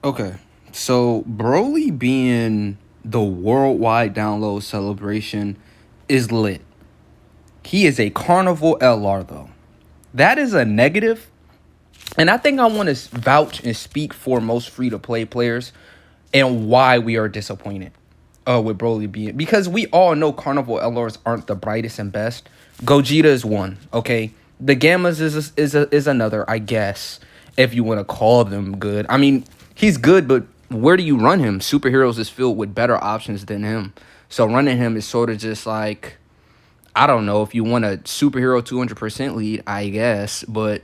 Okay, so Broly being the worldwide download celebration is lit. He is a carnival LR though. That is a negative, and I think I want to vouch and speak for most free to play players and why we are disappointed with Broly being, because we all know Carnival LRs aren't the brightest and best. Gogeta is one, okay. The Gammas is another, I guess, if you want to call them good. I mean, he's good, but where do you run him? Superheroes is filled with better options than him, so running him is sort of just like, I don't know, if you want a superhero 200% lead, I guess. But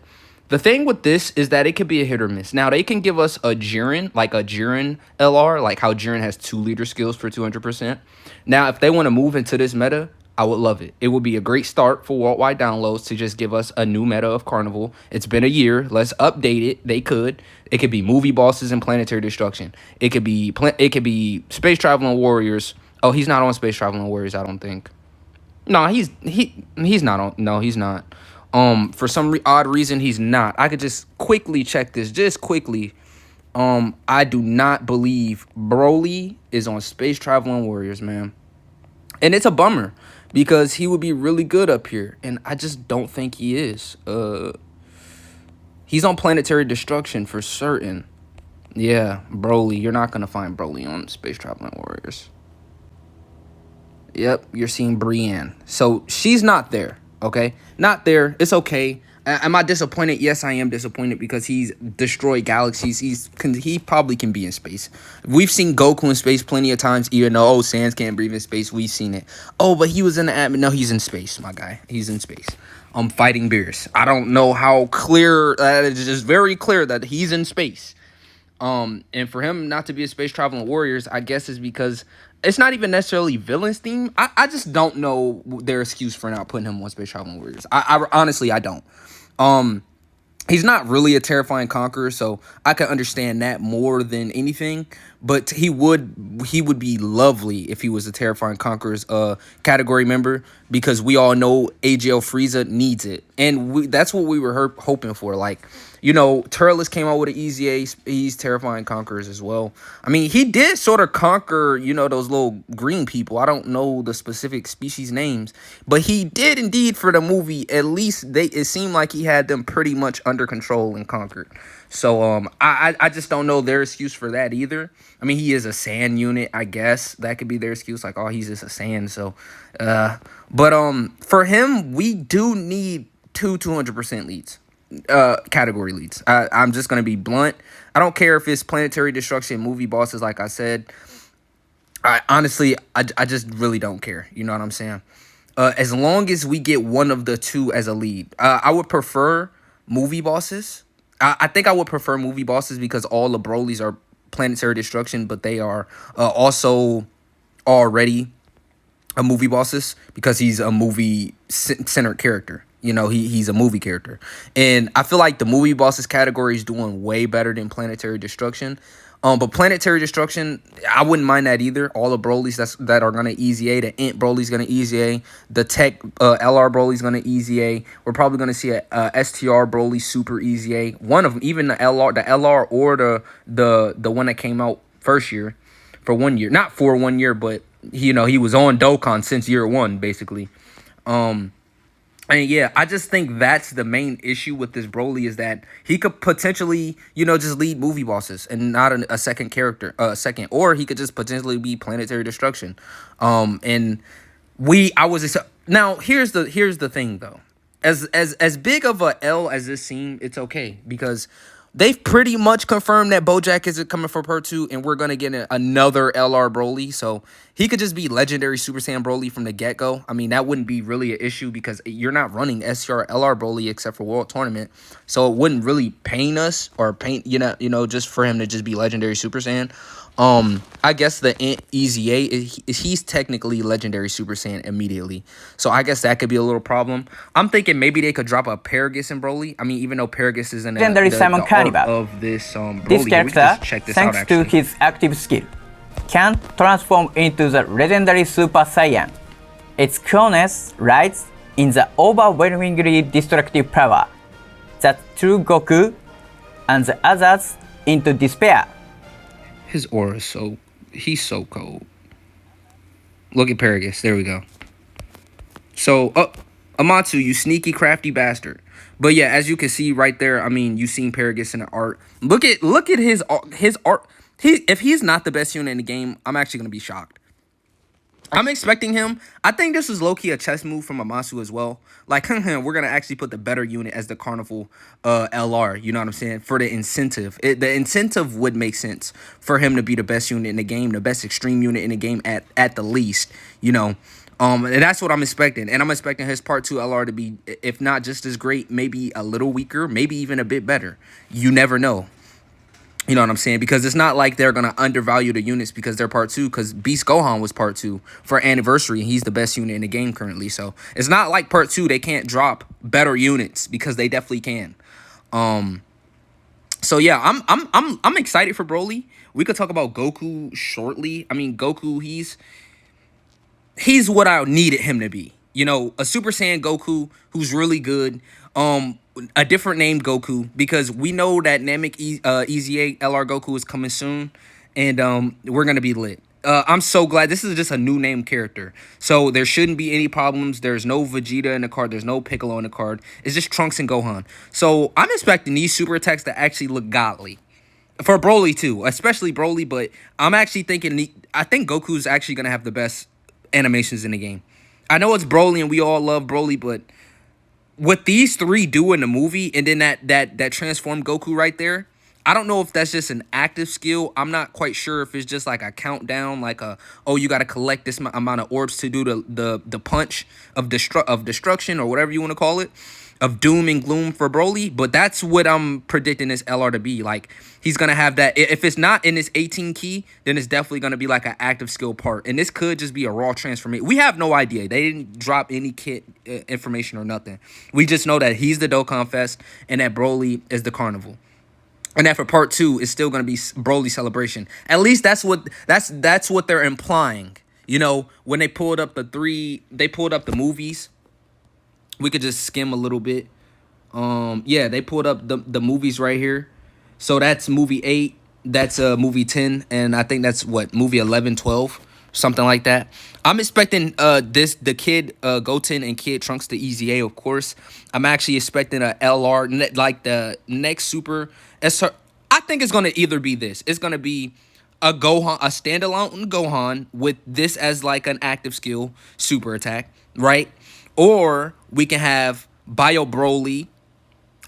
the thing with this is that it could be a hit or miss. Now, they can give us a Jiren, like a Jiren LR, like how Jiren has 2 leader skills for 200%. Now, if they want to move into this meta, I would love it. It would be a great start for worldwide downloads to just give us a new meta of Carnival. It's been a year. Let's update it. They could. It could be movie bosses and planetary destruction. It could be space traveling warriors. Oh, he's not on space traveling warriors, I don't think. No, he's not on. No, he's not. For some odd reason, he's not. I could just quickly check this, just quickly. I do not believe Broly is on Space Traveling Warriors, man, and it's a bummer because he would be really good up here, and I just don't think he is. He's on Planetary Destruction for certain. Yeah, Broly. You're not gonna find Broly on Space Traveling Warriors. Yep, you're seeing Brienne. So she's not there. Okay, not there. It's okay. Am I disappointed? Yes, I am disappointed because he's destroyed galaxies. He probably can be in space. We've seen Goku in space plenty of times. Even though Sans can't breathe in space, we've seen it. Oh, but he was in the atmosphere. No, he's in space, my guy. He's in space. Fighting bears. I don't know how clear. It's just very clear that he's in space. And for him not to be a space traveling warriors, I guess is because it's not even necessarily villains theme. I just don't know their excuse for not putting him on space traveling warriors. I honestly I don't. Um, he's not really a terrifying conqueror, so I can understand that more than anything. But he would be lovely if he was a terrifying conqueror's category member, because we all know AGL Frieza needs it, and that's what we were hoping for. Like, Turles came out with an easy A. He's terrifying conquerors as well. I mean, he did sort of conquer, those little green people. I don't know the specific species names, but he did indeed for the movie. At least it seemed like he had them pretty much under control and conquered. So I just don't know their excuse for that either. I mean, he is a sand unit, I guess. That could be their excuse, like, oh, he's just a sand. So but for him, we do need 200% leads. Category leads. I'm just gonna be blunt. I don't care if it's planetary destruction, movie bosses, like I said. I honestly, I just really don't care. You know what I'm saying? As long as we get one of the two as a lead, I would prefer movie bosses. I think I would prefer movie bosses because all the Brolys are planetary destruction, but they are also already a movie bosses because he's a movie centered character. He's a movie character, and I feel like the movie bosses category is doing way better than planetary destruction. But planetary destruction, I wouldn't mind that either. All the Brolys that are gonna easy A, the Int Broly's gonna easy A, the Tech LR Broly's gonna easy A. We're probably gonna see a STR Broly super easy A. One of them, even the LR or the one that came out first year for 1 year, not for 1 year, but he was on Dokkan since year one basically. And yeah, I just think that's the main issue with this Broly, is that he could potentially, just lead movie bosses and not a second character, or he could just potentially be planetary destruction. And now here's the thing though, as big of a L as this seemed, it's okay because they've pretty much confirmed that BoJack isn't coming for Part 2, and we're going to get another LR Broly. So he could just be Legendary Super Saiyan Broly from the get-go. I mean, that wouldn't be really an issue because you're not running SR LR Broly except for World Tournament. So it wouldn't really pain us or pain, just for him to just be Legendary Super Saiyan. I guess the Easy A he's technically Legendary Super Saiyan immediately, so I guess that could be a little problem. I'm thinking maybe they could drop a Paragus in Broly. I mean, even though Paragus is in the Carnival of this Broly, This character, check this thanks out, to his active skill, can transform into the legendary Super Saiyan. Its coolness lies in the overwhelmingly destructive power that threw Goku and the others into despair. His aura is so, he's so cold. Look at Paragus. There we go. So, Amatsu, you sneaky, crafty bastard. But yeah, as you can see right there, I mean, you seen Paragus in the art. Look at his art. If he's not the best unit in the game, I'm actually gonna be shocked. I'm expecting him. I think this is low-key a chess move from Amasu as well. Like, we're going to actually put the better unit as the Carnival LR. You know what I'm saying? For the incentive. The incentive would make sense for him to be the best unit in the game, the best extreme unit in the game at the least, you know. And that's what I'm expecting. And I'm expecting his Part 2 LR to be, if not just as great, maybe a little weaker, maybe even a bit better. You never know. You know what I'm saying? Because it's not like they're going to undervalue the units because they're Part 2. Because Beast Gohan was Part 2 for Anniversary. And he's the best unit in the game currently. So it's not like Part 2 they can't drop better units because they definitely can. So yeah, I'm excited for Broly. We could talk about Goku shortly. I mean, Goku, he's what I needed him to be. You know, a Super Saiyan Goku who's really good. A different name Goku, because we know that Namek EZA LR Goku is coming soon, and we're gonna be lit. I'm so glad this is just a new name character, so there shouldn't be any problems. There's no Vegeta in the card. There's no Piccolo in the card. It's just Trunks and Gohan. So I'm expecting these super attacks to actually look godly. For Broly too, especially Broly, but I'm actually thinking, I think Goku's actually gonna have the best animations in the game. I know it's Broly and we all love Broly, but what these three do in the movie, and then that transformed Goku right there, I don't know if that's just an active skill. I'm not quite sure if it's just like a countdown, like oh, you got to collect this amount of orbs to do the punch of destruction, or whatever you want to call it, of doom and gloom for Broly. But that's what I'm predicting this LR to be. Like, he's gonna have that. If it's not in this 18 key, then it's definitely gonna be like an active skill part, and this could just be a raw transformation. We have no idea. They didn't drop any kit information or nothing. We just know that he's the Dokkan Fest and that Broly is the Carnival. And that for Part 2 is still going to be Broly Celebration. At least that's what they're implying. You know, when they pulled up the movies. We could just skim a little bit. Yeah, they pulled up the movies right here. So that's movie 8, that's movie 10, and I think that's what, movie 11, 12, something like that. I'm expecting the Kid Goten and Kid Trunks to EZA, of course. I'm actually expecting a LR, like the next super. I think it's gonna either be this. It's gonna be a Gohan, a standalone Gohan with this as like an active skill super attack, right? Or we can have Bio Broly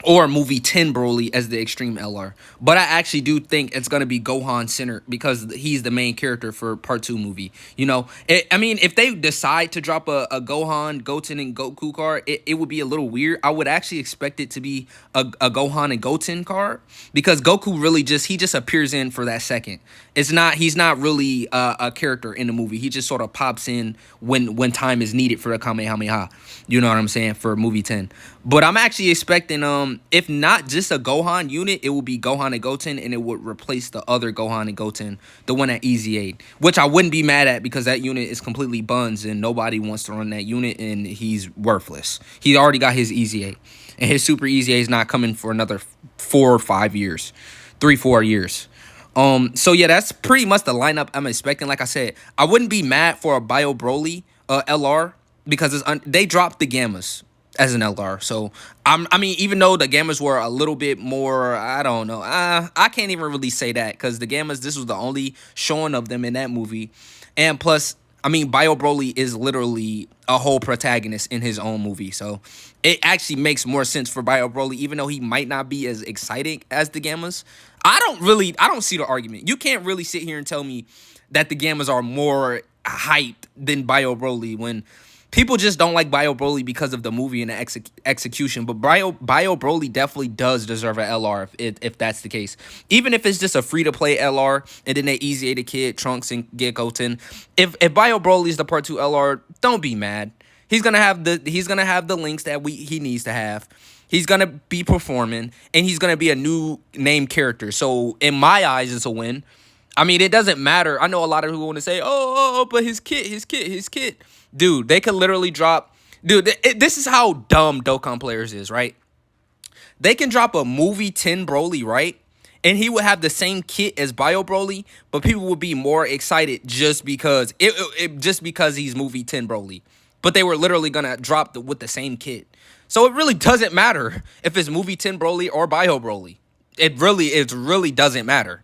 or movie 10 Broly as the Extreme LR. But I actually do think it's going to be Gohan centered because he's the main character for Part 2 movie. You know, I mean, if they decide to drop a Gohan, Goten, and Goku card, it would be a little weird. I would actually expect it to be a Gohan and Goten card because Goku really just appears in for that second. He's not really a character in the movie. He just sort of pops in when time is needed for a Kamehameha. You know what I'm saying, for movie 10. But I'm actually expecting, if not just a Gohan unit, it will be Gohan and Goten, and it would replace the other Gohan and Goten, the one at EZA, which I wouldn't be mad at because that unit is completely buns and nobody wants to run that unit, and he's worthless. He already got his EZA, and his Super EZA is not coming for another 4 or 5 years, 3-4 years. So yeah, that's pretty much the lineup I'm expecting. Like I said, I wouldn't be mad for a Bio Broly LR because they dropped the Gammas as an LR. So I mean, even though the Gammas were a little bit more, I don't know, I can't even really say that because the Gammas, this was the only showing of them in that movie. And plus, I mean, Bio Broly is literally a whole protagonist in his own movie. So it actually makes more sense for Bio Broly, even though he might not be as exciting as the Gammas. I don't see the argument. You can't really sit here and tell me that the Gammas are more hyped than Bio Broly when people just don't like Bio Broly because of the movie and the execution. But Bio Broly definitely does deserve an LR if that's the case. Even if it's just a free-to-play LR and then they EZA the Kid, Trunks, and get Goten. If Bio Broly is the Part 2 LR, don't be mad. He's gonna have the links that he needs to have. He's gonna be performing, and he's gonna be a new name character. So in my eyes, it's a win. I mean, it doesn't matter. I know a lot of people want to say, oh, but his kit. Dude, they could literally drop. Dude, this is how dumb Dokkan players is, right? They can drop a movie 10 Broly, right? and he would have the same kit as Bio Broly, but people would be more excited just because just because he's movie 10 Broly. But they were literally gonna drop with the same kit. So it really doesn't matter if it's movie 10 Broly or Bio Broly. It really doesn't matter.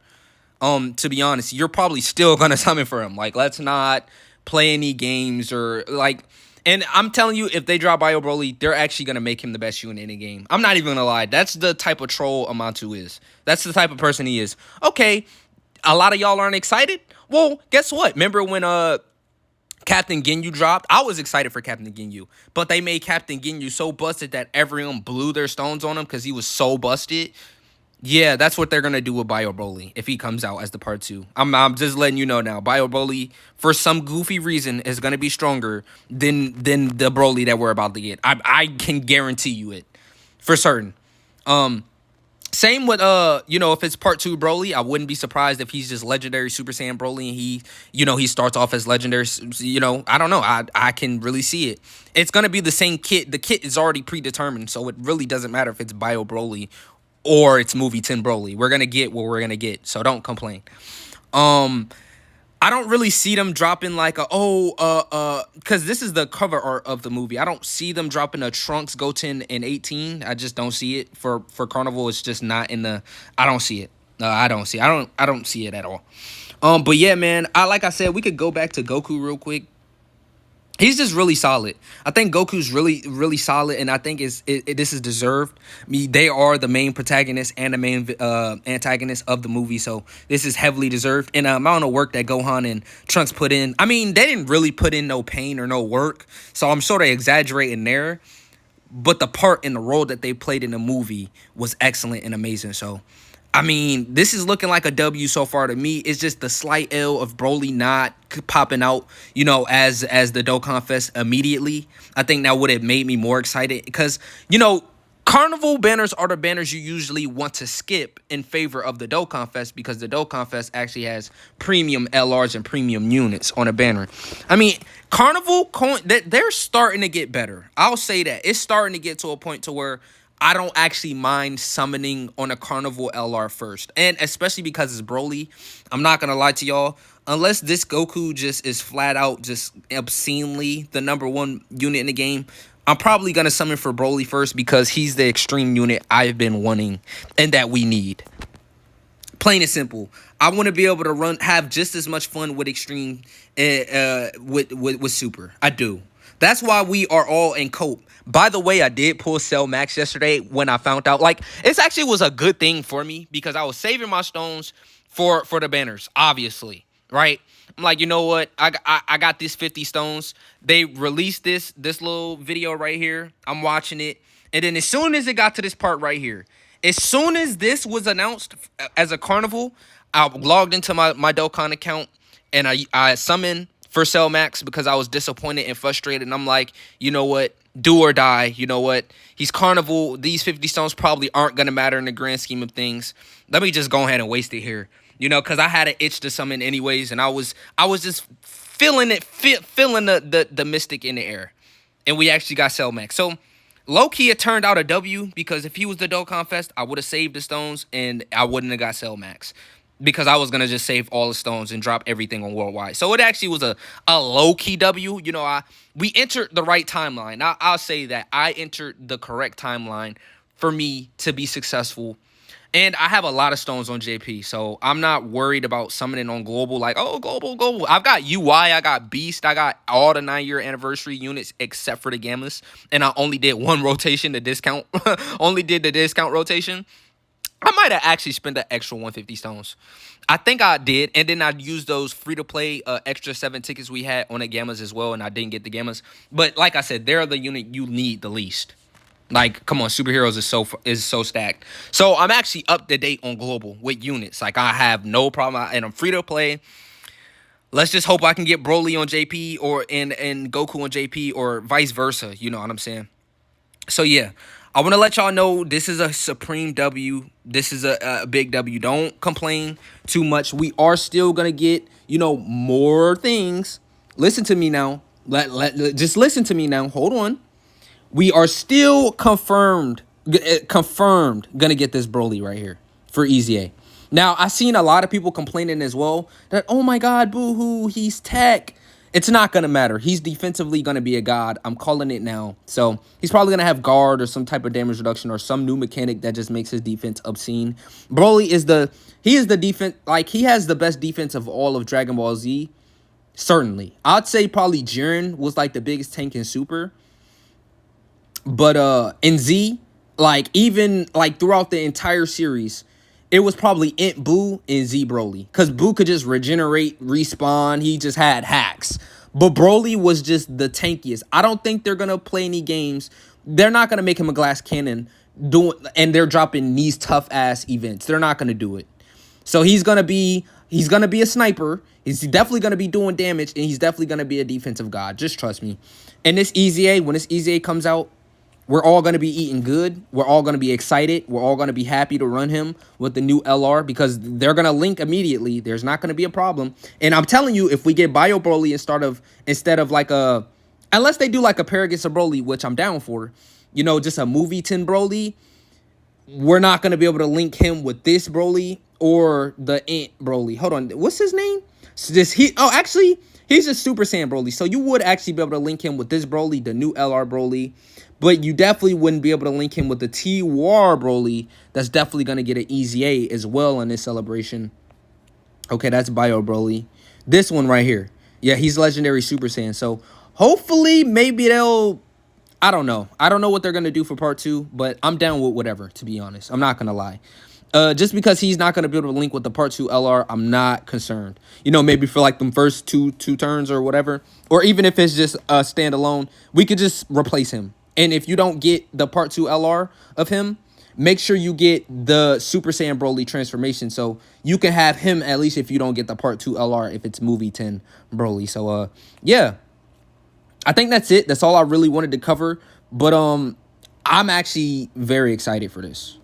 To be honest, you're probably still gonna summon for him. Like, let's not play any games or like. And I'm telling you, if they drop Bio Broly, they're actually gonna make him the best unit in the game. I'm not even gonna lie. That's the type of troll Amantu is. That's the type of person he is. Okay, a lot of y'all aren't excited. Well, guess what? Remember when Captain Ginyu dropped? I was excited for Captain Ginyu, but they made Captain Ginyu so busted that everyone blew their stones on him because he was so busted. Yeah, that's what they're gonna do with Bio Broly if he comes out as the part 2. I'm just letting you know now. Bio Broly, for some goofy reason, is gonna be stronger than the Broly that we're about to get. I can guarantee you it for certain. Same with if it's part 2 Broly, I wouldn't be surprised if he's just legendary Super Saiyan Broly and he starts off as legendary. I don't know. I can really see it. It's gonna be the same kit. The kit is already predetermined, so it really doesn't matter if it's Bio Broly or it's movie 10 Broly. We're gonna get what we're gonna get, so don't complain. I don't really see them dropping like because this is the cover art of the movie. I don't see them dropping a Trunks Goten in 18. I just don't see it for Carnival. It's just not in the. I don't see it. I don't see it at all. But yeah, man. Like I said, we could go back to Goku real quick. He's just really solid. I think Goku's really solid, and I think this is deserved. They are the main protagonist and the main antagonist of the movie, so this is heavily deserved. And amount of work that Gohan and Trunks put in, I mean, they didn't really put in no pain or no work, so I'm sure they exaggerating there. But the part and the role that they played in the movie was excellent and amazing. So, I mean, this is looking like a W so far to me. It's just the slight L of Broly not popping out, as the Dokkan Fest immediately. I think that would have made me more excited because, Carnival banners are the banners you usually want to skip in favor of the Dokkan Fest because the Dokkan Fest actually has premium LRs and premium units on a banner. I mean, Carnival, they're starting to get better. I'll say that. It's starting to get to a point to where I don't actually mind summoning on a Carnival LR first. And especially because it's Broly, I'm not going to lie to y'all. Unless this Goku just is flat out just obscenely the #1 unit in the game, I'm probably going to summon for Broly first because he's the extreme unit I've been wanting and that we need. Plain and simple. I want to be able to have just as much fun with extreme with super. I do. That's why we are all in cope. By the way, I did pull Cell Max yesterday when I found out. Like, it actually was a good thing for me because I was saving my stones for the banners, obviously, right? I'm like, you know what? I got these 50 stones. They released this little video right here. I'm watching it. And then as soon as it got to this part right here, as soon as this was announced as a Carnival, I logged into my Dokkan account and I summoned for Cell Max because I was disappointed and frustrated. And I'm like, you know what? Do or die. You know what? He's Carnival. These 50 stones probably aren't going to matter in the grand scheme of things. Let me just go ahead and waste it here. Because I had an itch to summon anyways. And I was just feeling it, feeling the mystic in the air. And we actually got Cell Max. So, low-key, it turned out a W because if he was the Dokkan Fest, I would have saved the stones and I wouldn't have got Cell Max. Because I was going to just save all the stones and drop everything on Worldwide. So it actually was a low-key W. We entered the right timeline. I'll say that. I entered the correct timeline for me to be successful. And I have a lot of stones on JP. So I'm not worried about summoning on Global. Like, oh, Global. I've got UI. I got Beast. I got all the 9-year anniversary units except for the Gammas. And I only did one rotation, the discount. Only did the discount rotation. I might have actually spent the extra 150 stones. I think I did. And then I used those free-to-play extra 7 tickets we had on the Gammas as well. And I didn't get the Gammas. But like I said, they're the unit you need the least. Like, come on, Superheroes is so stacked. So I'm actually up to date on Global with units. Like, I have no problem. And I'm free-to-play. Let's just hope I can get Broly on JP and Goku on JP or vice versa. You know what I'm saying? So, yeah. I want to let y'all know this is a supreme W. This is a big W. Don't complain too much. We are still going to get, more things. Listen to me now. Just listen to me now. Hold on. We are still confirmed going to get this Broly right here for Easy A. Now, I've seen a lot of people complaining as well that, oh my God, boo-hoo, he's tech. It's not going to matter. He's defensively going to be a god. I'm calling it now. So he's probably going to have guard or some type of damage reduction or some new mechanic that just makes his defense obscene. Broly is the defense, like he has the best defense of all of Dragon Ball Z. Certainly. I'd say probably Jiren was like the biggest tank in Super. But in Z, like even like throughout the entire series, it was probably Int Boo and Z Broly. Because Boo could just regenerate, respawn. He just had hacks. But Broly was just the tankiest. I don't think they're going to play any games. They're not going to make him a glass cannon. And they're dropping these tough-ass events. They're not going to do it. So he's going to be a sniper. He's definitely going to be doing damage. And he's definitely going to be a defensive god. Just trust me. And this EZA, when this EZA comes out, we're all going to be eating good. We're all going to be excited. We're all going to be happy to run him with the new LR because they're going to link immediately. There's not going to be a problem. And I'm telling you, if we get Bio Broly instead of like a... Unless they do like a Paragus of Broly, which I'm down for. You know, just a movie 10 Broly. We're not going to be able to link him with this Broly or the Ant Broly. Hold on. What's his name? Actually, he's just Super Saiyan Broly. So you would actually be able to link him with this Broly, the new LR Broly. But you definitely wouldn't be able to link him with the T-War Broly. That's definitely going to get an EZA as well in this celebration. Okay, that's Bio Broly. This one right here. Yeah, he's Legendary Super Saiyan. So hopefully maybe they'll... I don't know. I don't know what they're going to do for part 2. But I'm down with whatever, to be honest. I'm not going to lie. Just because he's not going to be able to link with the part 2 LR, I'm not concerned. You know, maybe for like the first two turns or whatever. Or even if it's just standalone, we could just replace him. And if you don't get the part 2 LR of him, make sure you get the Super Saiyan Broly transformation. So you can have him at least if you don't get the part 2 LR if it's movie 10 Broly. So, yeah. I think that's it. That's all I really wanted to cover. But I'm actually very excited for this.